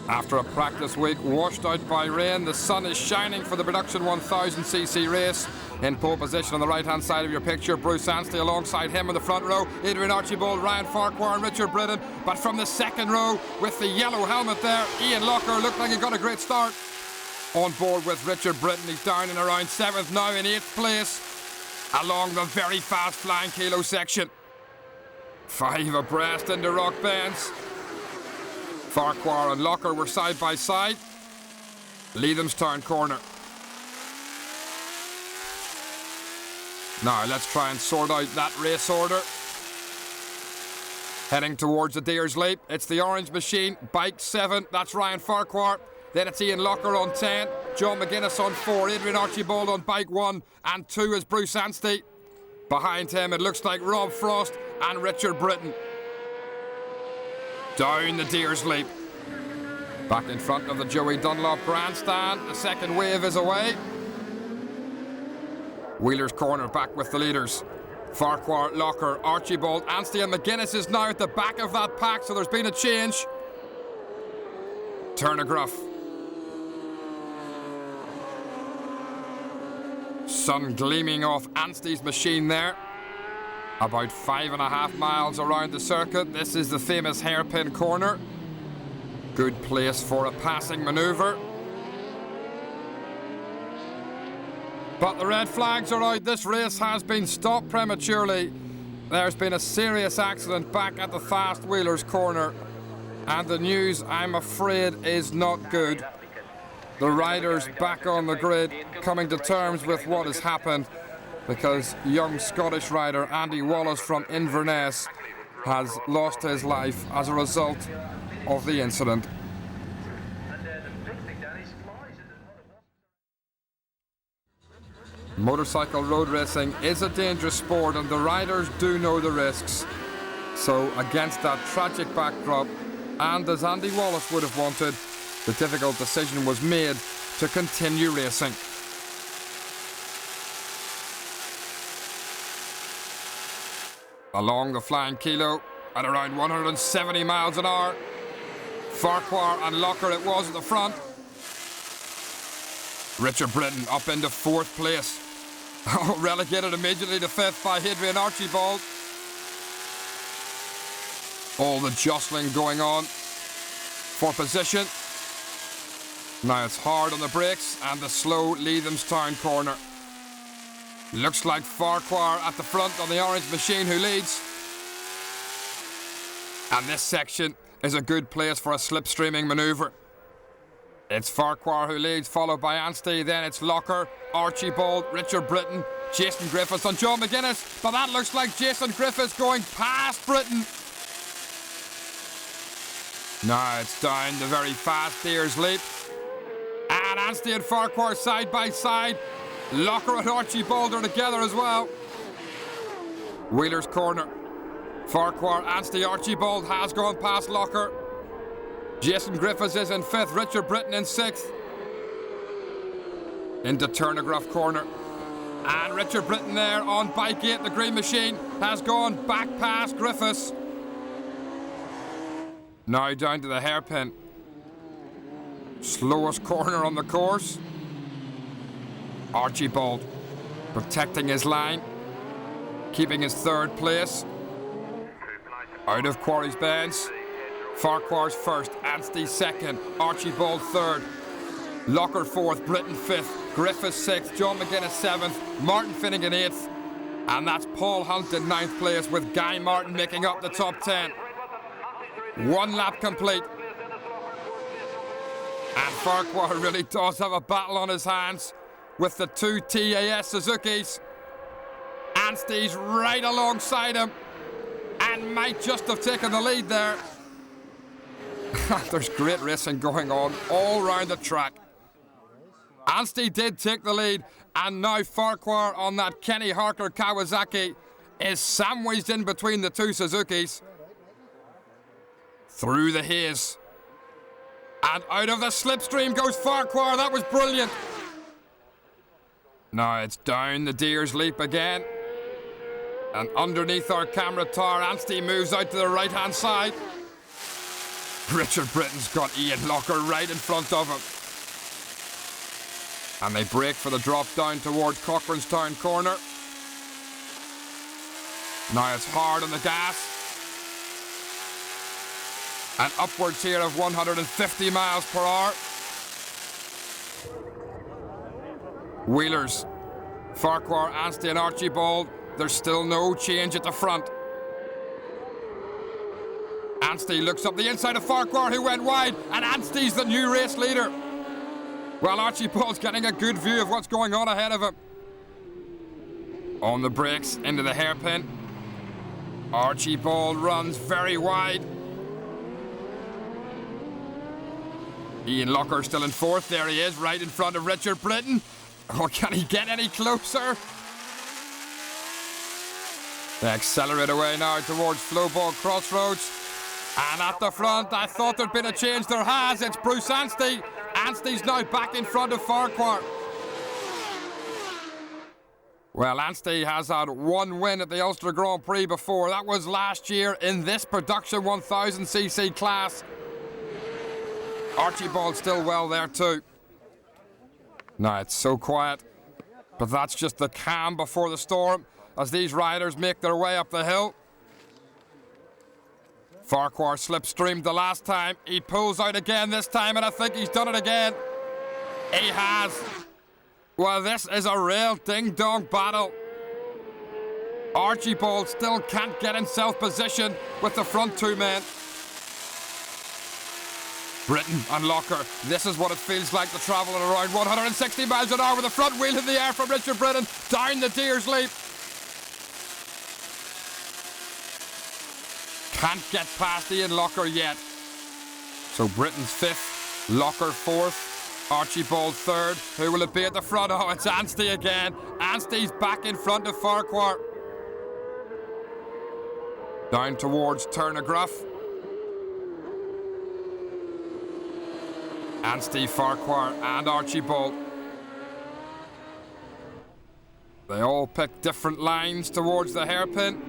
After a practice week washed out by rain, the sun is shining for the production 1000cc race. In pole position on the right-hand side of your picture, Bruce Anstey alongside him in the front row, Adrian Archibald, Ryan Farquhar and Richard Britton. But from the second row, with the yellow helmet there, Ian Locker looked like he got a great start. On board with Richard Britton, he's down in around 7th, now in 8th place, along the very fast flying kilo section. 5 abreast into Rock Bends. Farquhar and Locker were side by side. Leathamstown corner. Now let's try and sort out that race order. Heading towards the Deer's Leap, it's the orange machine, bike 7, that's Ryan Farquhar. Then it's Ian Locker on 10, John McGuinness on 4, Adrian Archibald on bike 1, and 2 is Bruce Anstey. Behind him it looks like Rob Frost and Richard Britton. Down the Deer's Leap. Back in front of the Joey Dunlop grandstand, the second wave is away. Wheeler's corner back with the leaders. Farquhar, Locker, Archibald, Anstey and McGuinness is now at the back of that pack, so there's been a change. Turnagruff. Sun gleaming off Anstey's machine there. About 5.5 miles around the circuit. This is the famous hairpin corner. Good place for a passing manoeuvre. But the red flags are out. This race has been stopped prematurely. There's been a serious accident back at the fast wheelers corner. And the news, I'm afraid, is not good. The riders back on the grid, coming to terms with what has happened, because young Scottish rider Andy Wallace from Inverness has lost his life as a result of the incident. Motorcycle road racing is a dangerous sport and the riders do know the risks. So against that tragic backdrop, and as Andy Wallace would have wanted, the difficult decision was made to continue racing. Along the flying kilo at around 170 miles an hour, Farquhar and Locker it was at the front. Richard Britton up into 4th place. Relegated immediately to 5th by Adrian Archibald. All the jostling going on for position. Now it's hard on the brakes and the slow Leathamstown corner. Looks like Farquhar at the front on the orange machine who leads. And this section is a good place for a slipstreaming manoeuvre. It's Farquhar who leads, followed by Anstey. Then it's Locker, Archibald, Richard Britton, Jason Griffiths and John McGuinness. But that looks like Jason Griffiths going past Britton. Now it's down the very fast Deer's Leap. And Anstey and Farquhar side by side. Locker and Archibald are together as well. Wheeler's corner. Farquhar, Anstey, Archibald has gone past Locker. Jason Griffiths is in 5th, Richard Britton in 6th. Into Turnagruff corner. And Richard Britton there on bike 8, the green machine, has gone back past Griffiths. Now down to the hairpin. Slowest corner on the course. Archibald protecting his line, keeping his 3rd place. Out of Quarry's Bends. Farquhar's 1st, Anstey 2nd, Archibald 3rd, Locker 4th, Britton 5th, Griffiths 6th, John McGuinness 7th, Martin Finnegan 8th, and that's Paul Hunt in 9th place with Guy Martin making up the top 10. 1 lap complete. And Farquhar really does have a battle on his hands with the 2 TAS Suzukis. Anstey's right alongside him and might just have taken the lead there. There's great racing going on all round the track. Anstey did take the lead, and now Farquhar on that Kenny Harker Kawasaki is sandwiched in between the 2 Suzukis. Through the haze. And out of the slipstream goes Farquhar. That was brilliant. Now it's down the Deer's Leap again. And underneath our camera tower, Anstey moves out to the right-hand side. Richard Britton's got Ian Locker right in front of him. And they brake for the drop down towards Cochranestown corner. Now it's hard on the gas. And upwards here of 150 miles per hour. Wheelers, Farquhar, Anstey and Archibald. There's still no change at the front. Anstey looks up the inside of Farquhar, who went wide, and Anstey's the new race leader. Well, Archibald's getting a good view of what's going on ahead of him. On the brakes, into the hairpin. Archibald runs very wide. Ian Locker still in fourth. There he is, right in front of Richard Britton. Oh, can he get any closer? They accelerate away now towards Flowball Crossroads. And at the front, I thought there'd been a change. There has. It's Bruce Anstey. Anstey's now back in front of Farquhar. Well, Anstey has had one win at the Ulster Grand Prix before. That was last year in this production 1000cc class. Archibald still well there too. Now it's so quiet, but that's just the calm before the storm as these riders make their way up the hill. Farquhar slipstreamed the last time. He pulls out again this time, and I think he's done it again. He has. Well, this is a real ding-dong battle. Archibald still can't get himself positioned with the front two men. Britton and Locker. This is what it feels like to travel at around 160 miles an hour with the front wheel in the air from Richard Britton down the Deer's Leap. Can't get past Ian Locker yet. So Britton's fifth, Locker fourth, Archibald third. Who will it be at the front? Oh, it's Anstey again. Anstey's back in front of Farquhar. Down towards Turnagruff. Anstey, Farquhar and Archibald. They all pick different lines towards the hairpin.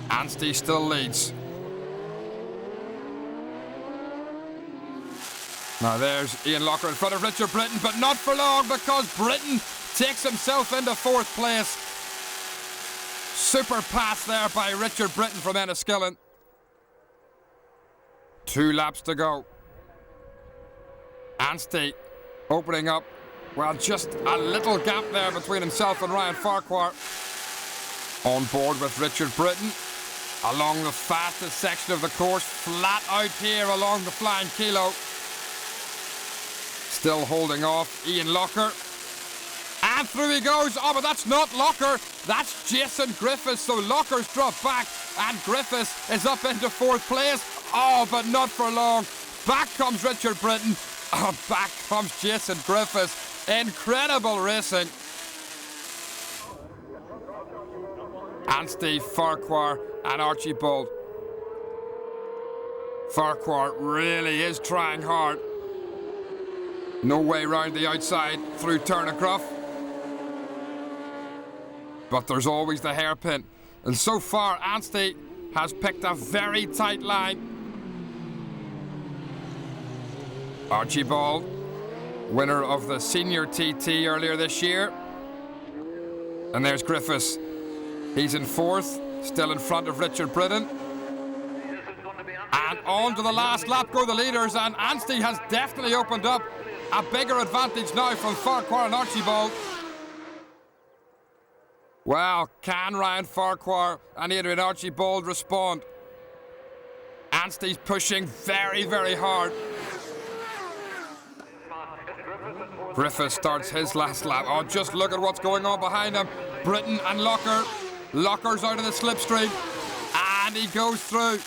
Anstey still leads. Now there's Ian Locker in front of Richard Britton, but not for long because Britton takes himself into fourth place. Super pass there by Richard Britton from Enniskillen. 2 laps to go. Anstey opening up. Well, just a little gap there between himself and Ryan Farquhar. On board with Richard Britton. Along the fastest section of the course. Flat out here along the Flying Kilo. Still holding off Ian Locker. And through he goes. Oh, but that's not Locker. That's Jason Griffiths. So Locker's dropped back. And Griffiths is up into fourth place. Oh, but not for long. Back comes Richard Britton. Oh, back comes Jason Griffiths. Incredible racing. Anstey, Farquhar and Archibald. Farquhar really is trying hard. No way round the outside through Turnagruff. But there's always the hairpin. And so far, Anstey has picked a very tight line. Archibald, winner of the senior TT earlier this year. And there's Griffiths. He's in fourth, still in front of Richard Britton. And on to the last lap go the leaders, and Anstey has definitely opened up a bigger advantage now from Farquhar and Archibald. Well, can Ryan Farquhar and Adrian Archibald respond? Anstey's pushing very, very hard. Griffiths starts his last lap. Oh, just look at what's going on behind him. Britton and Locker. Locker's out of the slipstream. And he goes through.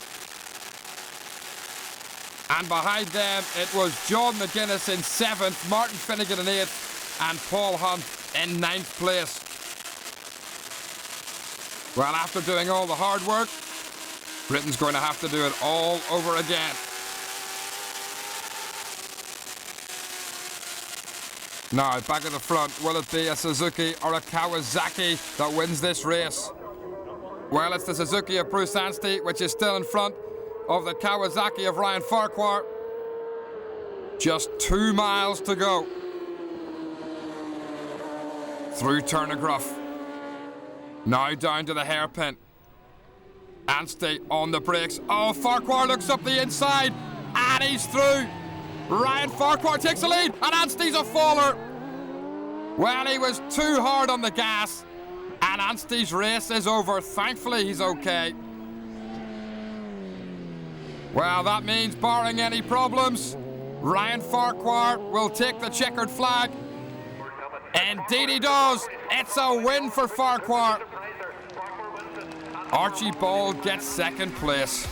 And behind them, it was John McGuinness in 7th, Martin Finnegan in 8th, and Paul Hunt in 9th place. Well, after doing all the hard work, Britain's going to have to do it all over again. Now, back at the front, will it be a Suzuki or a Kawasaki that wins this race? Well, it's the Suzuki of Bruce Anstey, which is still in front. of the Kawasaki of Ryan Farquhar. Just 2 miles to go. Through Turnagruff. Now down to the hairpin. Anstey on the brakes. Oh, Farquhar looks up the inside. And he's through. Ryan Farquhar takes the lead. And Anstey's a faller. Well, he was too hard on the gas. And Anstey's race is over. Thankfully, he's okay. Well, that means, barring any problems, Ryan Farquhar will take the checkered flag. Indeed he does. It's a win for Farquhar. Archie Bald gets second place.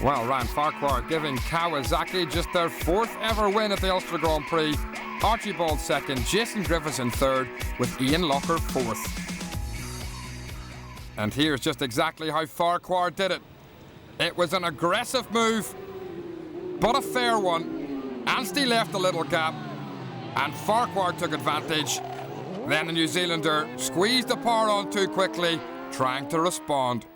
Well, Ryan Farquhar giving Kawasaki just their 4th ever win at the Ulster Grand Prix. Archibald second, Jason Griffiths in third, with Ian Locker 4th. And here's just exactly how Farquhar did it. It was an aggressive move, but a fair one. Anstey left a little gap, and Farquhar took advantage. Then the New Zealander squeezed the power on too quickly, trying to respond.